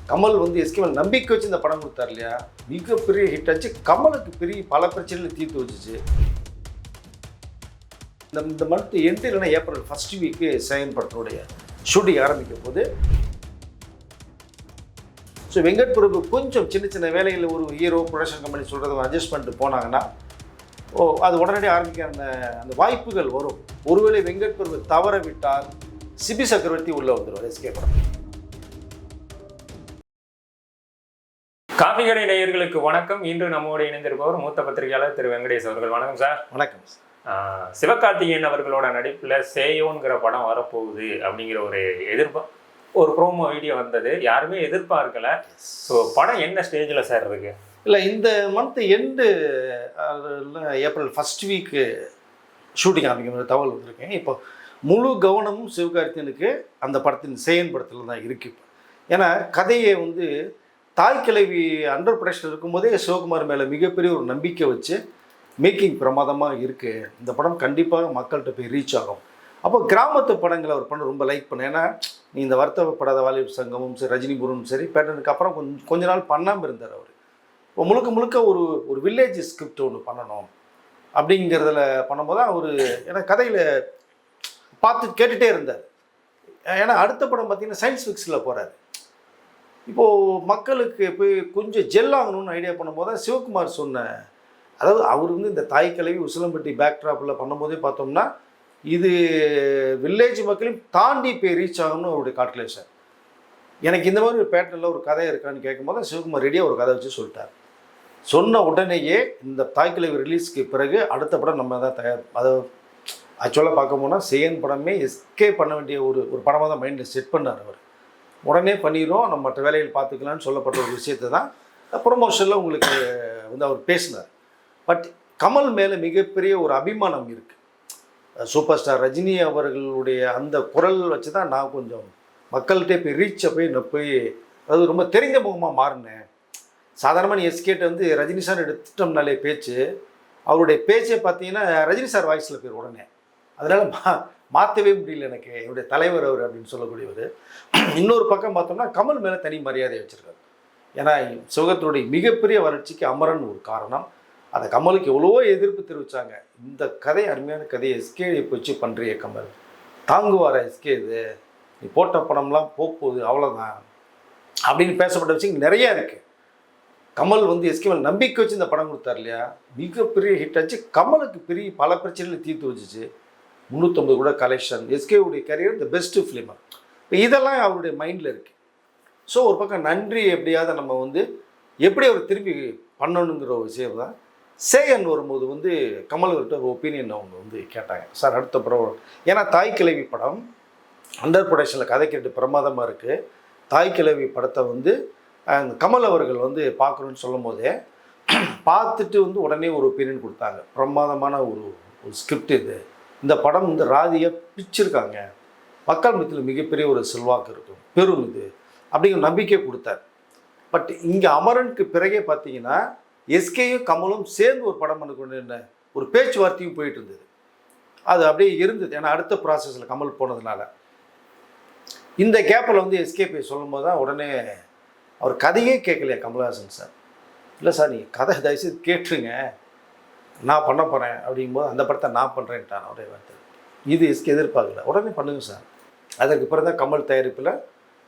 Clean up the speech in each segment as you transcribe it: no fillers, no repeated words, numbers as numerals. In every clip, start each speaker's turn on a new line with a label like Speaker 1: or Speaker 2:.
Speaker 1: கமல் வந்து எஸ்கே மேலே நம்பிக்கை வச்சு இந்த படம் கொடுத்தார் இல்லையா, மிகப்பெரிய ஹிட் ஆச்சு. கமலுக்கு பெரிய பல பிரச்சனைகளை தீர்த்து வச்சுச்சு. இந்த மந்த் எண்டு இல்லைன்னா ஏப்ரல் ஃபர்ஸ்ட் வீக்கு சேகன் படத்தினுடைய ஷூட்டிங் ஆரம்பிக்கும் போது ஸோ வெங்கட் பிரபு கொஞ்சம் சின்ன சின்ன வேலைகளில் ஒரு ஹீரோ ப்ரொடக்ஷன் கம்பெனி சொல்கிறத அட்ஜஸ்ட் பண்ணிட்டு போனாங்கன்னா அது உடனடியாக ஆரம்பிக்க அந்த வாய்ப்புகள் வரும். ஒருவேளை வெங்கட் பிரபு தவற விட்டால் சிபி சக்கரவர்த்தி உள்ளே வந்துடுவார் எஸ்கே படம்.
Speaker 2: காஃபி கடை நேயர்களுக்கு வணக்கம். இன்று நம்மோடு இணைந்திருப்பவர் மூத்த பத்திரிகையாளர் திரு வெங்கடேஷ் அவர்கள். வணக்கம் சார்.
Speaker 1: வணக்கம்.
Speaker 2: சிவகார்த்திகேயன் அவர்களோட நடிப்பில் சேயோங்கிற படம் வரப்போகுது அப்படிங்கிற ஒரு ப்ரோமோ வீடியோ வந்தது. யாருமே எதிர்பார்க்கல. ஸோ படம் என்ன ஸ்டேஜில் சார் இருக்கு?
Speaker 1: இல்லை, இந்த month end April first week shooting ஆரம்பிக்கிற தகவல் வந்திருக்கேன். இப்போ முழு கவனமும் சிவகார்த்திகேயனுக்கு அந்த படத்தின் சேயன் படத்தில் தான் இருக்கு. இப்போ ஏன்னா கதையை வந்து தாய் கிழவி அண்டர் ப்ரொடக்ஷன் இருக்கும்போதே சிவகுமார் மேலே மிகப்பெரிய ஒரு நம்பிக்கை வச்சு மேக்கிங் பிரமாதமாக இருக்குது. இந்த படம் கண்டிப்பாக மக்கள்கிட்ட போய் ரீச் ஆகும். அப்போ கிராமத்து படங்களை அவர் பண்ண ரொம்ப லைக் பண்ணேன். ஏன்னா நீ இந்த வருத்தப்படாத வாலிபர் சங்கமும் சரி, ரஜினி குருவும் சரி, பேட்டனுக்கு அப்புறம் கொஞ்ச நாள் பண்ணாமல் இருந்தார் அவர். இப்போ முழுக்க ஒரு வில்லேஜ் ஸ்கிரிப்ட் ஒன்று பண்ணணும் அப்படிங்கிறதுல பண்ணும்போது தான் அவர் ஏன்னா கதையில் பார்த்து கேட்டுகிட்டே இருந்தார். ஏன்னா அடுத்த படம் பார்த்திங்கன்னா சயின்ஸ் ஃபிக்ஷனில் போகிறார். இப்போது மக்களுக்கு போய் கொஞ்சம் ஜெல் ஆகணும்னு ஐடியா பண்ணும்போது தான் சிவகுமார் சொன்ன, அதாவது அவர் வந்து இந்த தாய் கிழவி உசிலம்பட்டி பேக்ட்ராப்பில் பண்ணும்போதே பார்த்தோம்னா இது வில்லேஜ் மக்களையும் தாண்டி போய் ரீச் ஆகணும்னு அவருடைய கால்குலேஷன். எனக்கு இந்த மாதிரி ஒரு பேட்டர்னில் ஒரு கதை இருக்கான்னு கேட்கும்போது தான் சிவகுமார் ரெடியாக ஒரு கதை வச்சு சொல்லிட்டார். சொன்ன உடனேயே இந்த தாய் கிழவி ரிலீஸ்க்கு பிறகு அடுத்த படம் நம்ம தான் தயார். அதை ஆக்சுவலாக பார்க்க போனால் சேயன் படமே எஸ்கே பண்ண வேண்டிய ஒரு படமாக தான் மைண்டில் செட் பண்ணார் அவர். உடனே பண்ணிடுவோம், நம்ம மற்ற வேலைகள் பார்த்துக்கலான்னு சொல்லப்பட்ட ஒரு விஷயத்தை தான் ப்ரொமோஷனில் உங்களுக்கு வந்து அவர் பேசினார். பட் கமல் மேலே மிகப்பெரிய ஒரு அபிமானம் இருக்குது. சூப்பர் ஸ்டார் ரஜினி அவர்களுடைய அந்த குரல் வச்சு தான் நான் கொஞ்சம் மக்கள்கிட்ட போய் ரீச்சை போய் அதாவது ரொம்ப தெரிந்த முகமாக மாறினேன். சாதாரணமாக நீ எஸ்கேட்டை வந்து ரஜினி சார் எடுத்துட்டோம்னாலே பேச்சு, அவருடைய பேச்சை பார்த்தீங்கன்னா ரஜினி சார் வாய்ஸில் போய் உடனே அதனால் மாற்றவே முடியல எனக்கு, என்னுடைய தலைவர் அவர் அப்படின்னு சொல்லக்கூடியவர். இன்னொரு பக்கம் பார்த்தோம்னா கமல் மேலே தனி மரியாதை வச்சுருக்காரு. ஏன்னா சுகத்தினுடைய மிகப்பெரிய வளர்ச்சிக்கு அமரன் ஒரு காரணம். அந்த கமலுக்கு எவ்வளவோ எதிர்ப்பு தெரிவித்தாங்க. இந்த கதை அருமையான கதையை எஸ்கே வச்சு பண்ணுறிய கமல், தாங்குவார எஸ்கே, இது நீ போட்ட படம்லாம் போகுது அவ்வளோதான் அப்படின்னு பேசப்பட்ட விஷயம் நிறையா இருக்குது. கமல் வந்து எஸ்கே மேலே நம்பிக்கை வச்சு இந்த படம் கொடுத்தார் இல்லையா, மிகப்பெரிய ஹிட் ஆச்சு. கமலுக்கு பெரிய பல பிரச்சனைகளை தீர்த்து வச்சுச்சு. 350 கூட கலெக்ஷன், எஸ்கேவுடைய கரியர் த பெஸ்ட்டு ஃபிலிமர். இப்போ இதெல்லாம் அவருடைய மைண்டில் இருக்குது. ஸோ ஒரு பக்கம் நன்றி எப்படியாவது நம்ம வந்து எப்படி அவர் திரும்பி பண்ணணுங்கிற ஒரு விஷயம் தான். சேயன் வரும்போது வந்து கமல்கிட்ட ஒரு ஒப்பீனியன் அவங்க வந்து கேட்டாங்க, சார் அடுத்த படம், ஏன்னா தாய் கிழவி படம் அண்டர் ப்ரொடக்ஷனில் கதை கேட்டு பிரமாதமாக இருக்குது. தாய் கிழவி படத்தை வந்து கமல் அவர்கள் வந்து பார்க்கணுன்னு சொல்லும் போதே பார்த்துட்டு வந்து உடனே ஒரு ஒப்பீனியன் கொடுத்தாங்க. பிரமாதமான ஒரு ஸ்கிரிப்ட் இது, இந்த படம் வந்து ராதியாக பிச்சிருக்காங்க, மக்கள் மத்தியில் மிகப்பெரிய ஒரு செல்வாக்கு இருக்கும், பெரும் இது அப்படிங்கிற நம்பிக்கை கொடுத்தார். பட் இங்கே அமரனுக்கு பிறகே பார்த்தீங்கன்னா எஸ்கேயும் கமலும் சேர்ந்து ஒரு படம் பண்ண கொண்டு ஒரு பேச்சுவார்த்தையும் போயிட்டு இருந்தது. அது அப்படியே இருந்தது. ஏன்னா அடுத்த ப்ராசஸில் கமல் போனதுனால இந்த கேப்பில் வந்து எஸ்கே போய் சொல்லும் போது தான் உடனே அவர் கதையே கேட்கலையா கமல்ஹாசன் சார், இல்லை சார் நீங்கள் கதை தயவுசெய்து கேட்டுருங்க, நான் பண்ண போகிறேன் அப்படிங்கும்போது அந்த படத்தை நான் பண்ணுறேன்ட்டான் அவரே வார்த்தை. இது எஸ்கே எதிர்பார்க்கல, உடனே பண்ணுங்க சார். அதற்கு பிறகு தான் கமல் தயாரிப்பில்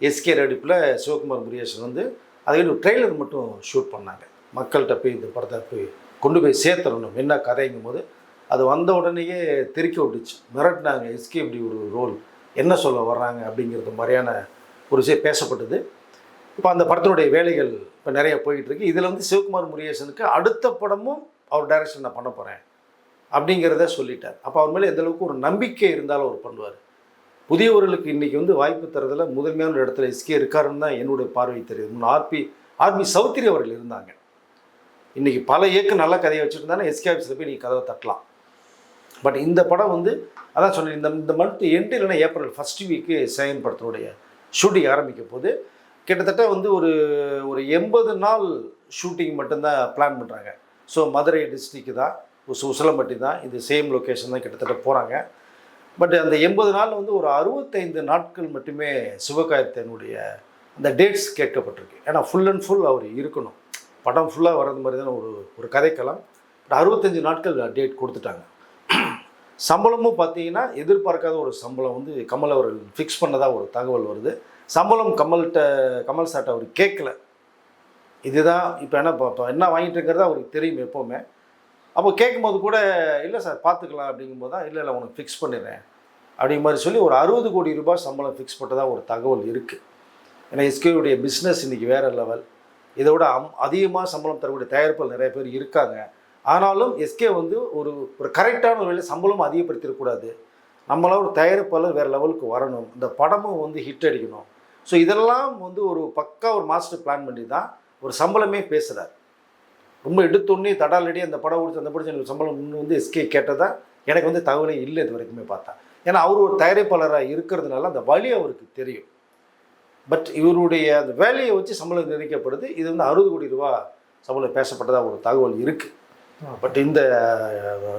Speaker 1: எஸ்கே நடிப்பில் சிவகுமார் முருகேசன் வந்து அதுக்கு ஒரு ட்ரெய்லர் மட்டும் ஷூட் பண்ணாங்க. மக்கள்கிட்ட போய் இந்த படத்தை போய் கொண்டு போய் சேர்த்துடணும் என்ன கதைங்கும் போது அது வந்த உடனேயே தெறிக்க விட்டுச்சு, மிரட்டினாங்க. எஸ்கே இப்படி ஒரு ரோல் என்ன சொல்ல வர்றாங்க அப்படிங்கிறது மாதிரியான ஒரு விஷயம் பேசப்பட்டது. இப்போ அந்த படத்தினுடைய வேலைகள் இப்போ நிறைய போய்கிட்டு இருக்கு. இதில் வந்து சிவகுமார் முருகேசனுக்கு அடுத்த படமும் அவர் டைரக்ஷன் நான் பண்ண போகிறேன் அப்படிங்கிறத சொல்லிட்டார். அப்போ அவர் மேலே எந்தளவுக்கு ஒரு நம்பிக்கை இருந்தாலும் அவர் பண்ணுவார். புதியவர்களுக்கு இன்றைக்கி வந்து வாய்ப்பு தரதில் முதன்மையான இடத்துல எஸ்கே இருக்காருன்னு தான் என்னுடைய பார்வை தெரியுது. முன் ஆர்பி சௌத்ரி அவர்கள் இருந்தாங்க. இன்றைக்கி பல இயக்கம் நல்ல கதையை வச்சுருந்தானே எஸ்கே ஆஃபீஸில் போய் நீங்கள் கதவை தட்டலாம். பட் இந்த படம் வந்து அதான் சொன்னேன், இந்த மந்த் எண்டு இல்லைன்னா ஏப்ரல் ஃபர்ஸ்ட் வீக்கு சேயன் படத்தினுடைய ஷூட்டிங் ஆரம்பிக்கும் போது கிட்டத்தட்ட வந்து ஒரு 80 நாள் ஷூட்டிங் மட்டும்தான் பிளான் பண்ணுறாங்க. ஸோ மதுரை டிஸ்ட்ரிக்ட் தான், உசிலம்பட்டி தான், இது சேம் லொக்கேஷன் தான் கிட்டத்தட்ட போகிறாங்க. பட் அந்த 80 நாள் வந்து ஒரு 65 நாட்கள் மட்டுமே சிவகார்த்திகேயனுடைய அந்த டேட்ஸ் கேட்கப்பட்டிருக்கு. ஏன்னா ஃபுல் அண்ட் ஃபுல் அவர் இருக்கணும், படம் ஃபுல்லாக வர்றது மாதிரி தானே ஒரு ஒரு கதைக்கலாம். 65 நாட்கள் டேட் கொடுத்துட்டாங்க. சம்பளமும் பார்த்தீங்கன்னா எதிர்பார்க்காத ஒரு சம்பளம் வந்து கமல் அவர்கள் ஃபிக்ஸ் பண்ணதாக ஒரு தகவல் வருது. சம்பளம் கமல் சார்ட்ட அவர் கேட்கல. இதுதான் இப்போ என்ன வாங்கிட்டு இருக்கிறதா அவருக்கு தெரியும் எப்போவுமே. அப்போ கேட்கும்போது கூட இல்லை சார் பார்த்துக்கலாம் அப்படிங்கும்போது தான் இல்லை உனக்கு ஃபிக்ஸ் பண்ணிடுறேன் அப்படிங்கிற மாதிரி சொல்லி ஒரு 60 கோடி ரூபாய் சம்பளம் ஃபிக்ஸ் பண்ணதாக ஒரு தகவல் இருக்குது. ஏன்னா எஸ்கேவுடைய பிஸ்னஸ் இன்றைக்கி வேறு லெவல். இதை விட அதிகமாக சம்பளம் தரக்கூடிய தயாரிப்புகள் நிறைய பேர் இருக்காங்க. ஆனாலும் எஸ்கே வந்து ஒரு கரெக்டான ஒரு வேலை சம்பளமும் அதிகப்படுத்திடக்கூடாது, நம்மளால் ஒரு தயாரிப்பாளர் வேறு லெவலுக்கு வரணும், இந்த படமும் வந்து ஹிட் அடிக்கணும். ஸோ இதெல்லாம் வந்து ஒரு பக்கா ஒரு மாஸ்டர் பிளான் பண்ணி தான் ஒரு சம்பளமே பேசுகிறார். ரொம்ப எடுத்தோன்னே தடாலடி அந்த படம் கொடுத்து அந்த படம் எனக்கு சம்பளம் வந்து எஸ்கே கேட்டதா எனக்கு வந்து தகவலே இல்லை இது வரைக்குமே பார்த்தா. ஏன்னா அவர் ஒரு தயாரிப்பாளராக இருக்கிறதுனால அந்த வழி அவருக்கு தெரியும். பட் இவருடைய அந்த வேலையை வச்சு சம்பளம் நிர்ணயிக்கப்படுது. இது வந்து 60 கோடி ரூபா சம்பளம் பேசப்பட்டதாக ஒரு தகவல் இருக்குது. பட்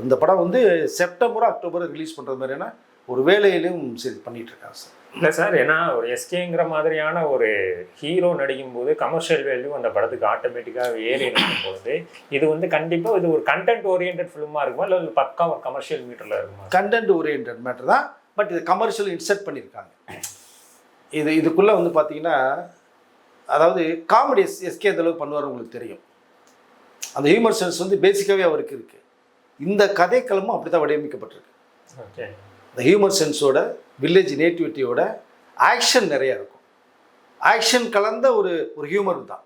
Speaker 1: இந்த படம் வந்து செப்டம்பர் அக்டோபர் ரிலீஸ் பண்ணுறது மாதிரியான ஒரு வேலையிலையும் சரி பண்ணிகிட்டு இருக்காங்க சார்.
Speaker 2: இல்லை சார், ஏன்னா ஒரு எஸ்கேங்கிற மாதிரியான ஒரு ஹீரோ நடிக்கும் போது கமர்ஷியல் வேல்யூ அந்த படத்துக்கு ஆட்டோமேட்டிக்காக ஏறி இருக்கும் பொழுது இது வந்து கண்டிப்பாக இது ஒரு கண்டென்ட் ஓரியன்ட் ஃபிலிமாக இருக்குமா இல்லை பக்கா ஒரு கமர்ஷியல் மீட்டரில் இருக்குமா?
Speaker 1: கண்டென்ட் ஓரியன்ட் மேட்டர் தான். பட் இது கமர்ஷியல் இன்செர்ட் பண்ணியிருக்காங்க. இதுக்குள்ளே வந்து பார்த்தீங்கன்னா அதாவது காமெடி எஸ்கே அந்தளவுக்கு பண்ணுவார் உங்களுக்கு தெரியும். அந்த ஹியூமர் சென்ஸ் வந்து பேசிக்காகவே அவருக்கு இருக்குது. இந்த கதைக்களமும் அப்படி தான் வடிவமைக்கப்பட்டிருக்கு.
Speaker 2: ஓகே,
Speaker 1: இந்த ஹியூமர் சென்ஸோட வில்லேஜ் நேட்டிவிட்டியோட ஆக்ஷன் நிறையா இருக்கும். ஆக்ஷன் கலந்த ஒரு ஹியூமர் தான்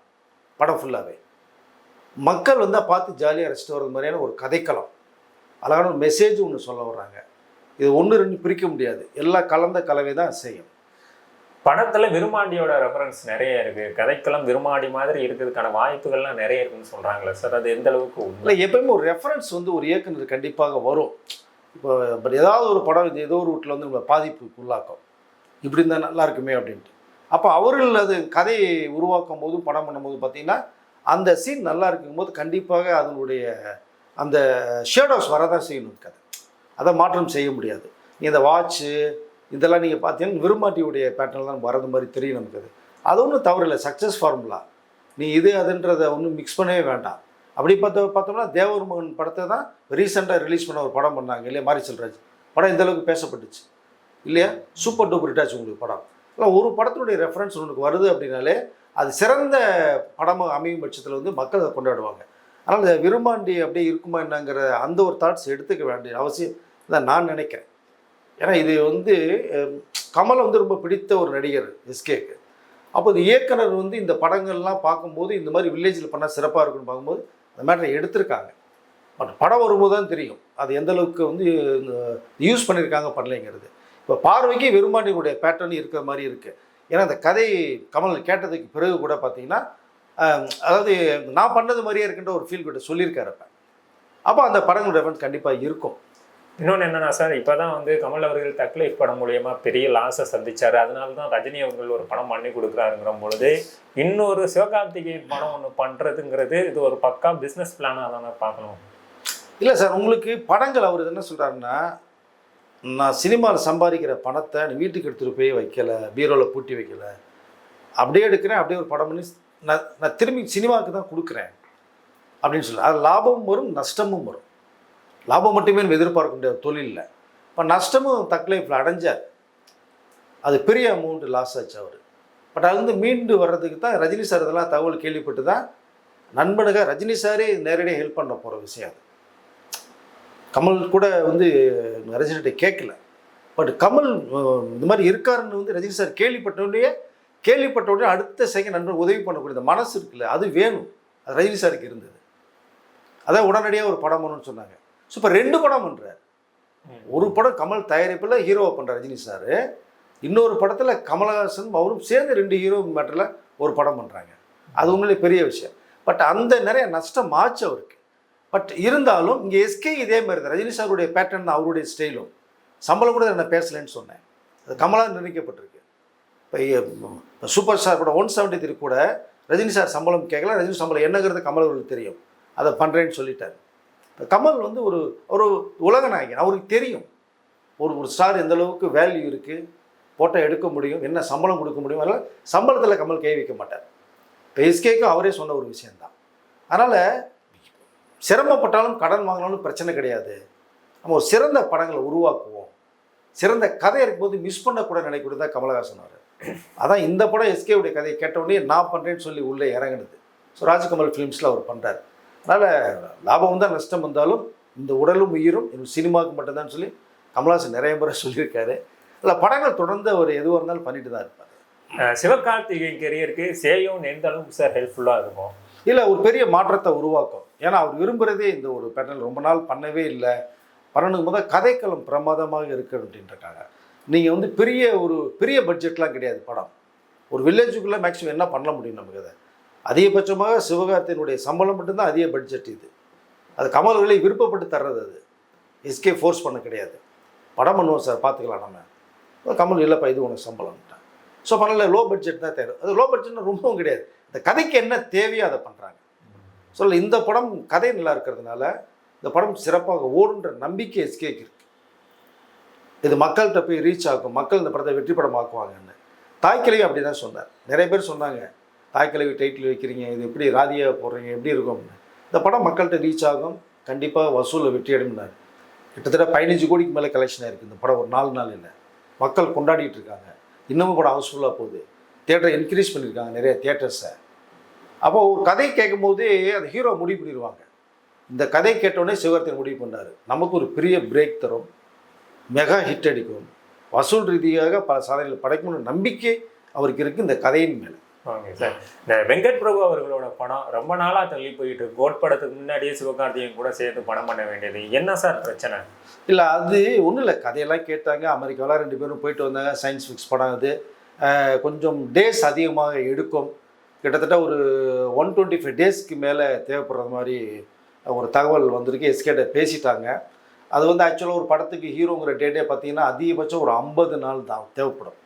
Speaker 1: படம் ஃபுல்லாகவே. மக்கள் வந்து பார்த்து ஜாலியாக ரசித்து வர்றது மாதிரியான ஒரு கதைக்களம், அழகான ஒரு மெசேஜ் ஒன்று சொல்ல வர்றாங்க. இது 1-2 பிரிக்க முடியாது, எல்லாம் கலந்த கலவை தான் செய்யும்.
Speaker 2: படத்தில் விருமாண்டியோட ரெஃபரன்ஸ் நிறைய இருக்குது, கதைக்களம் விருமாண்டி மாதிரி இருக்கிறதுக்கான வாய்ப்புகள்லாம் நிறைய இருக்குன்னு சொல்கிறாங்களே சார், அது எந்த அளவுக்கு
Speaker 1: இல்லை? எப்பயுமே ஒரு ரெஃபரன்ஸ் வந்து ஒரு இயக்குனர் கண்டிப்பாக வரும். இப்போ பட் ஏதாவது ஒரு படம் இது ஏதோ ஒரு வீட்டில் வந்து நம்மளை பாதிப்புக்கு உள்ளாக்கும், இப்படி இருந்தால் நல்லா இருக்குமே அப்படின்ட்டு. அப்போ அவர்கள் அது கதையை உருவாக்கும் போதும் படம் பண்ணும்போது பார்த்திங்கன்னா அந்த சீன் நல்லா இருக்கும்போது கண்டிப்பாக அதனுடைய அந்த ஷேடோஸ் வரதான் செய்யணும் கதை, அதை மாற்றம் செய்ய முடியாது. இந்த வாட்ச்சு இதெல்லாம் நீங்கள் பார்த்தீங்கன்னா விரும்மாட்டியுடைய பேட்டர்னில் தான் வரது மாதிரி தெரியும் நமக்கு. அது ஒன்றும் தவறு இல்லை, சக்ஸஸ் ஃபார்முலா. நீ இது அதுன்றதை ஒன்றும் மிக்ஸ் பண்ணவே வேண்டாம். அப்படி பார்த்தோம்னா தேவர் மகன் படத்தை தான் ரீசெண்டாக ரிலீஸ் பண்ண ஒரு படம் பண்ணாங்க இல்லையா, மாரி செல்வராஜ் படம் இந்தளவுக்கு பேசப்பட்டுச்சு இல்லையா, சூப்பர் டூப்பர் ஹிட்டாச்சு உங்களுக்கு படம். இல்லை ஒரு படத்தினுடைய ரெஃபரன்ஸ் உங்களுக்கு வருது அப்படின்னாலே அது சிறந்த படமாக அமையும் பட்சத்தில் வந்து மக்கள் அதை கொண்டாடுவாங்க. அதனால் இந்த விரும்பாண்டி அப்படியே இருக்குமா என்னங்கிற அந்த ஒரு தாட்ஸ் எடுத்துக்க வேண்டிய அவசியம் தான் நான் நினைக்கிறேன். ஏன்னா இது வந்து கமலை வந்து ரொம்ப பிடித்த ஒரு நடிகர் எஸ்கேக்கு. அப்போ இந்த இயக்குனர் வந்து இந்த படங்கள்லாம் பார்க்கும்போது இந்த மாதிரி வில்லேஜில் பண்ணால் சிறப்பாக இருக்குன்னு பார்க்கும்போது அந்த மேட்டரை எடுத்திருக்காங்க. பட் படம் வரும்போது தான் தெரியும் அது எந்தளவுக்கு வந்து யூஸ் பண்ணியிருக்காங்க பண்ணலைங்கிறது. இப்போ பார்வைக்கு விரும்பாண்டியுடைய பேட்டர்ன் இருக்கிற மாதிரி இருக்குது. ஏன்னா அந்த கதை கமல் கேட்டதுக்கு பிறகு கூட பார்த்தீங்கன்னா அதாவது நான் பண்ணது மாதிரியே இருக்கின்ற ஒரு ஃபீல் கிட்ட சொல்லியிருக்காரு. அப்போ அந்த படங்கள் ரெஃபரன்ஸ் கண்டிப்பாக இருக்கும்.
Speaker 2: இன்னொன்று என்னன்னா சார், இப்போ தான் வந்து கமல் அவர்கள் தக் லைஃப் படம் மூலயமா பெரிய லாஸை சந்திச்சார். அதனால தான் ரஜினி அவர்கள் ஒரு படம் பண்ணி கொடுக்குறாருங்கிற பொழுது இன்னொரு சிவகார்த்திகேயன் படம் ஒன்று பண்ணுறதுங்கிறது இது ஒரு பக்கா பிஸ்னஸ் பிளானாக தானே பார்க்கணும்.
Speaker 1: இல்லை சார், உங்களுக்கு படங்கள் அவர் என்ன சொல்கிறாருன்னா, நான் சினிமாவில் சம்பாதிக்கிற பணத்தை நீ வீட்டுக்கு எடுத்துகிட்டு போய் வைக்கலை, பீரோவில் பூட்டி வைக்கலை, அப்படியே எடுக்கிறேன், அப்படியே ஒரு படம் பண்ணி நான் திரும்பி சினிமாவுக்கு தான் கொடுக்குறேன் அப்படின்னு சொல்லி. அது லாபமும் வரும் நஷ்டமும் வரும். லாபம் மட்டுமே நம்ம எதிர்பார்க்க முடியாது தொழிலில். இப்போ நஷ்டமும் தக் லைஃப்பில் அடைஞ்சார், அது பெரிய அமௌண்ட் லாஸ் ஆச்சு அவர். பட் அது வந்து மீண்டு வர்றதுக்கு தான் ரஜினி சார் இதெல்லாம் தகவல் கேள்விப்பட்டு தான் நண்பனுக்காக ரஜினி சாரே நேரடியாக ஹெல்ப் பண்ண போகிற விஷயம் அது. கமல் கூட வந்து ரஜினிகிட்ட கேட்கல, பட் கமல் இந்த மாதிரி இருக்காருன்னு வந்து ரஜினி சார் கேள்விப்பட்ட உடனே அடுத்த செகண்ட் நண்பன் உதவி பண்ணக்கூடிய இந்த மனசு இருக்குல்ல, அது வேணும். அது ரஜினி சாருக்கு இருந்தது. அதான் உடனடியாக ஒரு படம் பண்ணணும்னு சொன்னாங்க. ஸோ இப்போ 2 படம் பண்ணுறார். ஒரு படம் கமல் தயாரிப்பில் ஹீரோவை பண்ணுற ரஜினி சார், இன்னொரு படத்தில் கமலஹாசன் அவரும் சேர்ந்து 2 ஹீரோ மேட்டரில் ஒரு படம் பண்ணுறாங்க. அது உண்மையிலே பெரிய விஷயம். பட் அந்த நிறைய நஷ்டம் ஆச்சு அவருக்கு. பட் இருந்தாலும் இங்கே எஸ்கே இதே மாதிரி தான், ரஜினி சாருடைய பேட்டர்ன் தான் அவருடைய ஸ்டைலும். சம்பளம் கூட நான் பேசலைன்னு சொன்னேன், அது கமலாக நிர்ணயிக்கப்பட்டிருக்கு. இப்போ சூப்பர் ஸ்டார் கூட 173 கூட ரஜினி சார் சம்பளம் கேட்கல, ரஜினி சம்பளம் என்னங்கிறது கமல் அவர்களுக்கு தெரியும், அதை பண்ணுறேன்னு சொல்லிட்டார். இப்போ கமல் வந்து ஒரு உலக நாயகன், அவருக்கு தெரியும் ஒரு ஸ்டார் எந்த அளவுக்கு வேல்யூ இருக்குது, ஃபோட்டோ எடுக்க முடியும், என்ன சம்பளம் கொடுக்க முடியும், அதனால் சம்பளத்தில் கமல் கை வைக்க மாட்டார். இப்போ எஸ்கேக்கும் அவரே சொன்ன ஒரு விஷயந்தான். அதனால் சிரமப்பட்டாலும் கடன் வாங்கினாலும் பிரச்சனை கிடையாது, நம்ம ஒரு சிறந்த படங்களை உருவாக்குவோம், சிறந்த கதை இருக்கும்போது மிஸ் பண்ணக்கூட நினைக்கிறது தான் கமலஹாசன் அவர். அதான் இந்த படம் எஸ்கேவுடைய கதையை கேட்டவுடனே நான் பண்ணுறேன்னு சொல்லி உள்ளே இறங்குனது. ஸோ ராஜ்கமல் ஃபிலிம்ஸில் அவர் பண்ணுறாரு. அதனால் லாபம் தான் நஷ்டம் வந்தாலும் இந்த உடலும் உயிரும் சினிமாவுக்கு மட்டும்தான் சொல்லி கமலஹாசன் நிறைய முறை சொல்லியிருக்காரு. அதில் படங்கள் தொடர்ந்து அவர் எதுவாக இருந்தாலும் பண்ணிட்டு தான் இருப்பார்.
Speaker 2: சிவகார்த்திகேயன் கெரியருக்கு சேயோன் எந்த அளவுக்கு சார் ஹெல்ப்ஃபுல்லாக இருக்கும்?
Speaker 1: இல்லை, ஒரு பெரிய மாற்றத்தை உருவாக்கும். ஏன்னா அவர் விரும்புகிறதே இந்த ஒரு பேட்டர்ன் ரொம்ப நாள் பண்ணவே இல்லை. பண்ணணுக்கு முதல் கதைக்களம் பிரமாதமாக இருக்கு அப்படின்றக்காக. நீங்கள் வந்து பெரிய பட்ஜெட்லாம் கிடையாது படம். ஒரு வில்லேஜுக்குள்ளே மேக்ஸிமம் என்ன பண்ண முடியும் நமக்கு? அதை அதிகபட்சமாக சிவகார்த்தியினுடைய சம்பளம் மட்டும்தான் அதிக பட்ஜெட் இது. அது கமல்களை விருப்பப்பட்டு தர்றது. அது எஸ்கே ஃபோர்ஸ் பண்ண கிடையாது. படம் பண்ணுவோம் சார், பார்த்துக்கலாம் நம்ம. கமல் இல்லைப்பா இது உனக்கு சம்பளம்ட்டான். ஸோ பண்ணல, லோ பட்ஜெட் தான் தேவை. அது லோ பட்ஜெட்னா ரொம்பவும் கிடையாது. இந்த கதைக்கு என்ன தேவையோ அதை பண்ணுறாங்க. சொல்ல இந்த படம் கதை நல்லா இருக்கிறதுனால இந்த படம் சிறப்பாக ஓடுன்ற நம்பிக்கை எஸ்கேக்கு இருக்குது. இது மக்கள்கிட்ட போய் ரீச் ஆகும், மக்கள் இந்த படத்தை வெற்றி படமாக்குவாங்கன்னு. தாய்க்கிழவி அப்படி தான் சொன்னார். நிறைய பேர் சொன்னாங்க, தாய்க்கிழவி டைட்டில் வைக்கிறீங்க, இது எப்படி ராதியாக போடுறீங்க, எப்படி இருக்கும். இந்த படம் மக்கள்கிட்ட ரீச் ஆகும், கண்டிப்பாக வசூலில் வெற்றி அடைந்தார். கிட்டத்தட்ட 15 கோடிக்கு மேலே கலெக்ஷன் ஆகிருக்கு இந்த படம். ஒரு 4 நாள் இல்லை, மக்கள் கொண்டாடிட்டு இருக்காங்க. இன்னமும் படம் ஹவுஸ்ஃபுல்லாக போகுது. தியேட்டரை இன்க்ரீஸ் பண்ணியிருக்காங்க நிறைய தியேட்டர்ஸை. அப்போ ஒரு கதை கேட்கும்போது அந்த ஹீரோ முடிவு பண்ணிடுவாங்க. இந்த கதை கேட்டோடனே சிவகார்த்திகேயன் முடிவு பண்ணார், நமக்கு ஒரு பெரிய பிரேக் தரும், மெகா ஹிட் அடிக்கும், வசூல் ரீதியாக பல சாதனைகள் படைக்கணும்னு நம்பிக்கை அவருக்கு இருக்குது இந்த கதையின் மேலே.
Speaker 2: Okay sir. இந்த வெங்கட் பிரபு அவர்களோட படம் ரொம்ப நாளாக தள்ளி போயிட்டு, கோட் படத்துக்கு முன்னாடியே சிவகார்த்திகேயன் கூட சேர்த்து படம் பண்ண வேண்டியது என்ன சார் பிரச்சனை? இல்லை, அது ஒன்றும் இல்லை. கதையெல்லாம் கேட்டாங்க, அமெரிக்காவில் 2 பேரும் போயிட்டு வந்தாங்க. சயின்ஸ் ஃபிக்ஸ் படம் அது. கொஞ்சம் டேஸ் அதிகமாக எடுக்கும். கிட்டத்தட்ட ஒரு 125 டேஸ்க்கு மேலே தேவைப்படுற மாதிரி ஒரு தகவல் வந்திருக்கு. எஸ்கேட்ட பேசிட்டாங்க. அது வந்து ஆக்சுவலாக ஒரு படத்துக்கு ஹீரோங்கிற டேட்டே பார்த்தீங்கன்னா அதிகபட்சம் ஒரு 50 நாள் தான் தேவைப்படும்.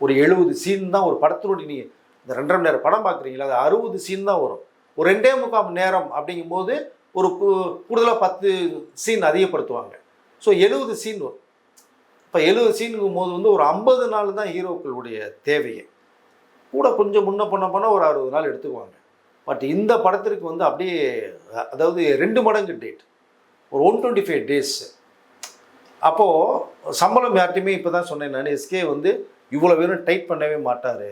Speaker 2: ஒரு 70 சீன் தான் ஒரு படத்தினுடைய. நீங்கள் இந்த 2.5 மணி நேரம் படம் பார்க்குறீங்களா, அது 60 சீன் தான் வரும். ஒரு 2.25 மணி நேரம் அப்படிங்கும்போது ஒரு கூடுதலாக 10 சீன் அதிகப்படுத்துவாங்க. ஸோ 70 சீன் வரும். இப்போ 70 சீனுங்கும் போது வந்து ஒரு 50 நாள் தான் ஹீரோக்களுடைய தேவையை. கூட கொஞ்சம் முன்ன பண்ண ஒரு 60 நாள் எடுத்துக்குவாங்க. பட் இந்த படத்திற்கு வந்து அப்படியே, அதாவது 2 மடங்கு டேட், ஒரு 125 டேஸ். அப்போது சம்பளம் யார்ட்டையுமே இப்போ தான் சொன்னேன் நான், எஸ்கே வந்து இவ்வளோ வேணும் டைட் பண்ணவே மாட்டார்.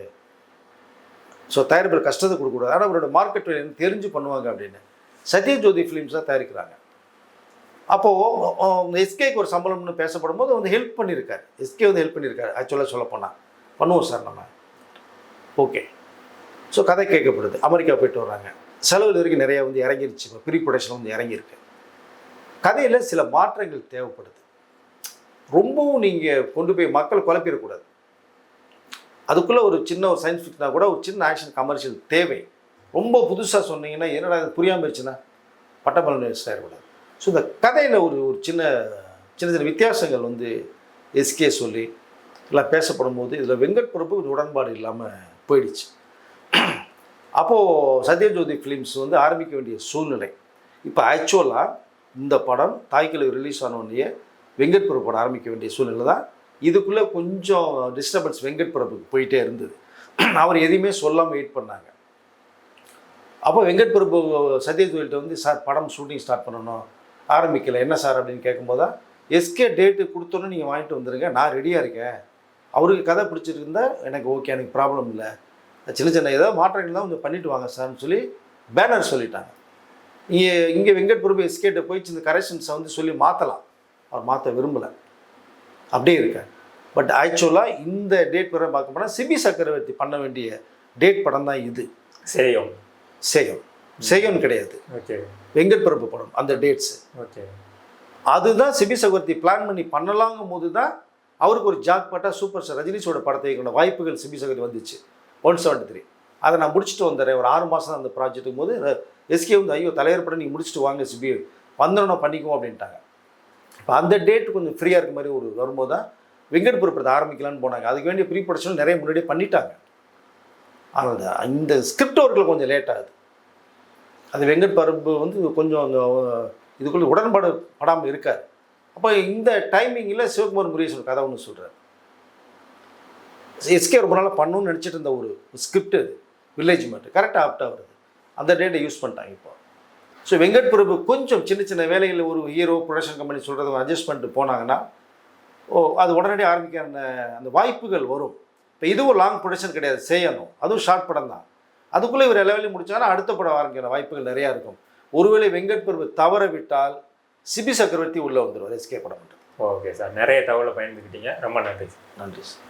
Speaker 2: ஸோ தயாரிப்பில் கஷ்டத்தை கொடுக்கக்கூடாது, ஆனால் அவரோட மார்க்கெட் தெரிஞ்சு பண்ணுவாங்க அப்படின்னு சத்யஜோதி ஃபிலிம்ஸ் தான் தயாரிக்கிறாங்க. அப்போது எஸ்கேக்கு ஒரு சம்பளம்னு பேசப்படும் போது வந்து ஹெல்ப் பண்ணியிருக்காரு. எஸ்கே வந்து ஹெல்ப் பண்ணியிருக்காரு. ஆக்சுவலாக சொல்ல போனால் பண்ணுவோம் சார் நம்ம, ஓகே. ஸோ கதை கேட்கப்படுது. அமெரிக்கா போயிட்டு வர்றாங்க. செலவில் வரைக்கும் நிறையா வந்து இறங்கிருச்சு. இப்போ ப்ரீ ப்ரொடக்ஷன் வந்து இறங்கியிருக்கு. கதையில் சில மாற்றங்கள் தேவைப்படுது. ரொம்பவும் நீங்கள் கொண்டு போய் மக்கள் குழப்பிடக்கூடாது. அதுக்குள்ளே ஒரு சின்ன ஒரு சயின்ஸ் ஃபிக்ஷனாக கூட ஒரு சின்ன ஆக்ஷன் கமர்ஷியல் தேவை. ரொம்ப புதுசாக சொன்னீங்கன்னா என்னடா இது புரியாமல் இருந்துச்சுன்னா பட்டப்பலன் வேஸ்ட் ஆகிடக்கூடாது. ஸோ இந்த கதையில் ஒரு சின்ன சின்ன வித்தியாசங்கள் வந்து எஸ்கே சொல்லி எல்லாம் பேசப்படும் போது இதில் வெங்கட் பிரபு உடன்பாடு இல்லாமல் போயிடுச்சு. அப்போது சத்யஜோதி ஃபிலிம்ஸ் வந்து ஆரம்பிக்க வேண்டிய சூழ்நிலை. இப்போ ஆக்சுவலாக இந்த படம் தாய்க்கிழவி ரிலீஸ் ஆனோடனே வெங்கட் பிரபு படம் ஆரம்பிக்க வேண்டிய சூழ்நிலை தான். இதுக்குள்ளே கொஞ்சம் டிஸ்டர்பன்ஸ் வெங்கட் பிரபுக்கு போயிட்டே இருந்தது. அவர் எதையுமே சொல்லாமல் வெயிட் பண்ணாங்க. அப்போ வெங்கட் பிரபு சத்யஜோதிகிட்ட வந்து சார் படம் ஷூட்டிங் ஸ்டார்ட் பண்ணணும், ஆரம்பிக்கலை, என்ன சார் அப்படின்னு கேட்கும்போது தான் எஸ்கே டேட்டு கொடுத்தோன்னே நீங்கள் வாங்கிட்டு வந்துடுங்க, நான் ரெடியாக இருக்கேன், அவருக்கு கதை பிடிச்சிருந்தா எனக்கு ஓகே, எனக்கு ப்ராப்ளம் இல்லை, சின்ன சின்ன ஏதாவது மாற்றங்கள் தான் கொஞ்சம் பண்ணிவிட்டு வாங்க சார்னு சொல்லி பேனர் சொல்லிட்டாங்க. இங்கே வெங்கட் பிரபு எஸ்கேட்டை போயிட்டு இந்த கரெக்ஷன்ஸை வந்து சொல்லி மாற்றலாம், அவர் மாற்ற விரும்பலை, அப்படியே இருக்கார். பட் ஆக்சுவலாக இந்த டேட் வர பார்க்க போனால் சிபி சக்கரவர்த்தி பண்ண வேண்டிய டேட் படம் தான் இது. சேயம் கிடையாது, வெங்கட் பிரபு படம் அந்த டேட்ஸு. அதுதான் சிபி சக்கரவர்த்தி பிளான் பண்ணி பண்ணலாங்கும் போது தான் அவருக்கு ஒரு ஜாக் பாட்டா சூப்பர் ஸ்டார் ரஜினிஷோட படத்தை கொண்ட வாய்ப்புகள் சிபி சக்கரவர்த்தி வந்துச்சு 173. அதை நான் முடிச்சுட்டு வந்துடுறேன், ஒரு 6 மாதம் தான் அந்த ப்ராஜெக்ட்டுக்கும் போது எஸ்கே வந்து ஐயோ தலைவர் படம் நீங்கள் முடிச்சுட்டு வாங்க சிபி, வந்தோன்னா பண்ணிக்குவோம் அப்படின்ட்டாங்க. இப்போ அந்த டேட் கொஞ்சம் ஃப்ரீயாக இருக்க மாதிரி ஒரு வரும்போது தான் வெங்கட் பிரபு படத்தை ஆரம்பிக்கலான்னு போனாங்க. அதுக்கு வேண்டிய ப்ரீ ப்ரொடக்ஷன் நிறைய முன்னாடியே பண்ணிட்டாங்க. ஆனால் இந்த ஸ்கிரிப்ட் ஒர்க்கில் கொஞ்சம் லேட் ஆகுது. அது வெங்கட் பிரபு வந்து கொஞ்சம் அந்த இதுக்குள்ளே உடன்பாடு படாமல் இருக்கார். அப்போ இந்த டைமிங்கில் சிவகுமார் முருகேசன் கதை ஒன்று சொல்கிறார்.
Speaker 1: எஸ்கே ரொம்ப நாளாக பண்ணணும்னு நினச்சிட்டு இருந்த ஒரு ஸ்கிரிப்ட் அது, வில்லேஜ் மட்டும் கரெக்டாக ஆப்டாக வருது. அந்த டேட்டை யூஸ் பண்ணிட்டாங்க இப்போ. ஸோ வெங்கட் பிரபு கொஞ்சம் சின்ன சின்ன வேலைகளில் ஒரு ஹீரோ ப்ரொடக்ஷன் கம்பெனி சொல்கிறத அட்ஜஸ்ட் பண்ணிட்டு போனாங்கன்னா அது உடனடியாக ஆரம்பிக்கிற அந்த வாய்ப்புகள் வரும். இப்போ இதுவும் லாங் ப்ரொடக்ஷன் கிடையாது, செய்யணும், அதுவும் ஷார்ட் படம் தான். அதுக்குள்ளே இவர் எல்லா வேலையும் முடிச்சாங்கன்னா அடுத்த படம் ஆரம்பிக்கிற வாய்ப்புகள் நிறையா இருக்கும். ஒருவேளை வெங்கட் பிரபு தவற விட்டால் சிபி சக்கரவர்த்தி உள்ளே வந்துடுவார் எஸ்கே படம் மட்டும்.
Speaker 2: ஓகே சார், நிறைய தகவலை பயந்துக்கிட்டீங்க, ரொம்ப நன்றி.
Speaker 1: நன்றி சார்.